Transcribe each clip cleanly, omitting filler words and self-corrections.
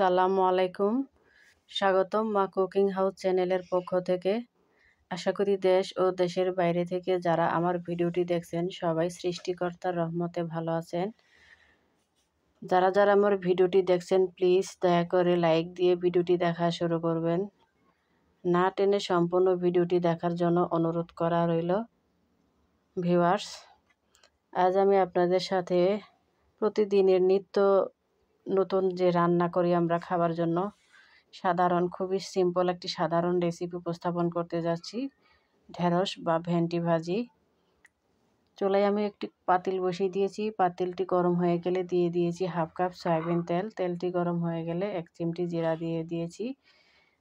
আসসালামু আলাইকুম। স্বাগতম মা কুকিং হাউস চ্যানেলের পক্ষ থেকে। আশা করি দেশ ও দেশের বাইরে থেকে যারা আমার ভিডিওটি দেখছেন সবাই সৃষ্টিকর্তার রহমতে ভালো আছেন। যারা আমার ভিডিওটি দেখছেন প্লিজ দয়া করে লাইক দিয়ে ভিডিওটি দেখা শুরু করবেন। না টেনে সম্পূর্ণ ভিডিওটি দেখার জন্য অনুরোধ করা রইল। ভিউয়ার্স, আজ আমি আপনাদের সাথে প্রতিদিনের নিত্য নতুন যে রান্না করি আমরা খাবার জন্য খুবই সিম্পল একটি সাধারণ রেসিপি উপস্থাপন করতে যাচ্ছি। ঢেঁড়স বা ভেন্ডি ভাজি। চুলায় আমি একটি পাতিল বসিয়ে দিয়েছি। পাতিলটি গরম হয়ে গেলে দিয়ে দিয়েছি হাফ কাপ সয়াবিন তেল। তেলটি গরম হয়ে গেলে 1 চিমটি জিরা দিয়ে দিয়েছি।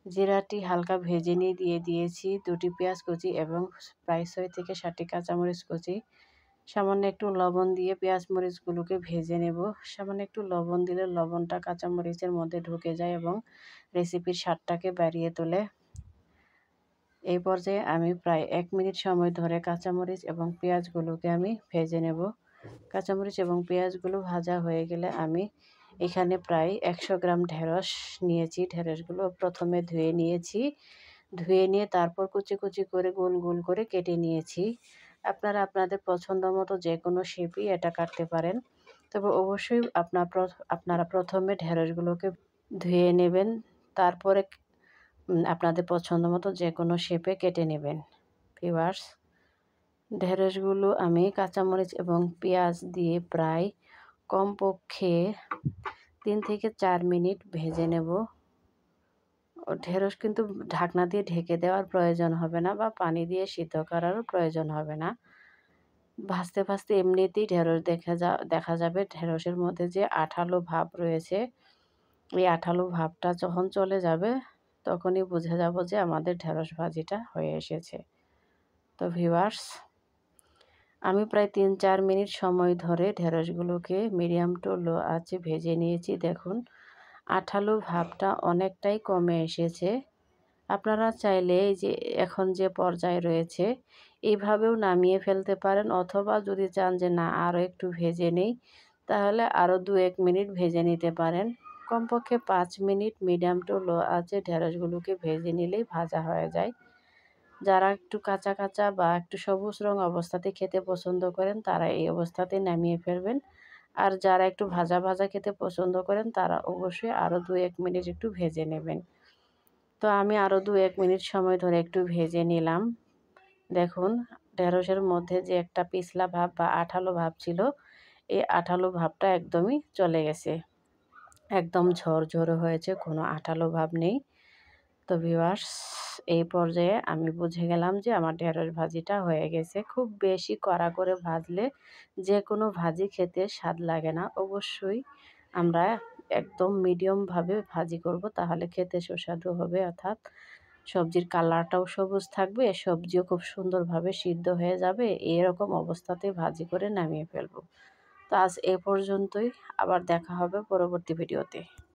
জিরাটি হালকা ভেজে নিয়ে দিয়ে দিয়েছি 2টি পেঁয়াজ কুচি এবং প্রায় 6 থেকে 7টি কাঁচামরিচ কুচি। সামান্য একটু লবণ দিয়ে পেঁয়াজ মরিচগুলোকে ভেজে নেব। সামান্য একটু লবণ দিলে লবণটা কাঁচামরিচের মধ্যে ঢুকে যায় এবং রেসিপির স্বাদটাকে বাড়িয়ে তোলে। এই পর্যায়ে আমি প্রায় 1 মিনিট সময় ধরে কাঁচামরিচ এবং পেঁয়াজগুলোকে আমি ভেজে নেব। কাঁচামরিচ এবং পেঁয়াজগুলো ভাজা হয়ে গেলে আমি এখানে প্রায় 100 গ্রাম ঢেঁড়স নিয়েছি। ঢেঁড়সগুলো প্রথমে ধুয়ে নিয়েছি। ধুয়ে নিয়ে তারপর কুচি কুচি করে গোল গোল করে কেটে নিয়েছি। আপনারা আপনাদের পছন্দ মতো যে কোনো শেপই এটা কাটতে পারেন। তবে অবশ্যই আপনারা প্রথমে ঢেঁড়সগুলোকে ধুয়ে নেবেন। তারপরে আপনাদের পছন্দ মতো যে কোনো শেপে কেটে নেবেন। ভিউয়ার্স, ঢেঁড়সগুলো আমি কাঁচামরিচ এবং পেঁয়াজ দিয়ে প্রায় কমপক্ষে 3 থেকে 4 মিনিট ভেজে নেব। ঢেঁড়স কিন্তু ঢাকনা দিয়ে ঢেকে দেওয়ার প্রয়োজন হবে না বা পানি দিয়ে সিদ্ধ করারও প্রয়োজন হবে না। ভাজতে ভাজতে এমনিতেই ঢেঁড়স দেখা যাবে ঢেঁড়সের মধ্যে যে আঠালো ভাব রয়েছে, এই আঠালো ভাবটা যখন চলে যাবে তখনই বুঝে যাব যে আমাদের ঢেঁড়স ভাজিটা হয়ে এসেছে। তো ভিউয়ার্স, আমি প্রায় 3-4 মিনিট সময় ধরে ঢেঁড়সগুলোকে মিডিয়াম টু লো আঁচে ভেজে নিয়েছি। দেখুন আঠালো ভাবটা অনেকটাই কমে এসেছে। আপনারা চাইলে এই যে এখন যে পর্যায়ে রয়েছে এইভাবেও নামিয়ে ফেলতে পারেন, অথবা যদি চান যে না আরও একটু ভেজে নেই তাহলে আরও 2-1 মিনিট ভেজে নিতে পারেন। কমপক্ষে 5 মিনিট মিডিয়াম টু লো আঁচে ঢেঁড়সগুলোকে ভেজে নিলেই ভাজা হয়ে যায়। যারা একটু কাঁচা কাঁচা বা একটু সবুজ রং অবস্থাতে খেতে পছন্দ করেন তারা এই অবস্থাতে নামিয়ে ফেলবেন। আর যারা একটু ভাজা ভাজা খেতে পছন্দ করেন তারা অবশ্যই আরও 2-1 মিনিট একটু ভেজে নেবেন। তো আমি আরও 2-1 মিনিট সময় ধরে একটু ভেজে নিলাম। দেখুন ঢেঁড়সের মধ্যে যে একটা পিছলা ভাব বা আঠালো ভাব ছিল, এই আঠালো ভাবটা একদমই চলে গেছে। একদম ঝরঝরে হয়েছে, কোনো আঠালো ভাব নেই। তো ভিউয়ার্স, এই পর্যায়ে আমি বুঝে গেলাম যে আমার ঢেঁড়স ভাজিটা হয়ে গেছে। খুব বেশি কড়া করে ভাজলে যে কোনো ভাজি খেতে স্বাদ লাগে না। অবশ্যই আমরা একদম মিডিয়ামভাবে ভাজি করব, তাহলে খেতে সুস্বাদু হবে। অর্থাৎ সবজির কালারটাও সবুজ থাকবে, সবজিও খুব সুন্দরভাবে সিদ্ধ হয়ে যাবে। এরকম অবস্থাতে ভাজি করে নামিয়ে ফেলব। তো আজ এ পর্যন্তই। আবার দেখা হবে পরবর্তী ভিডিওতে।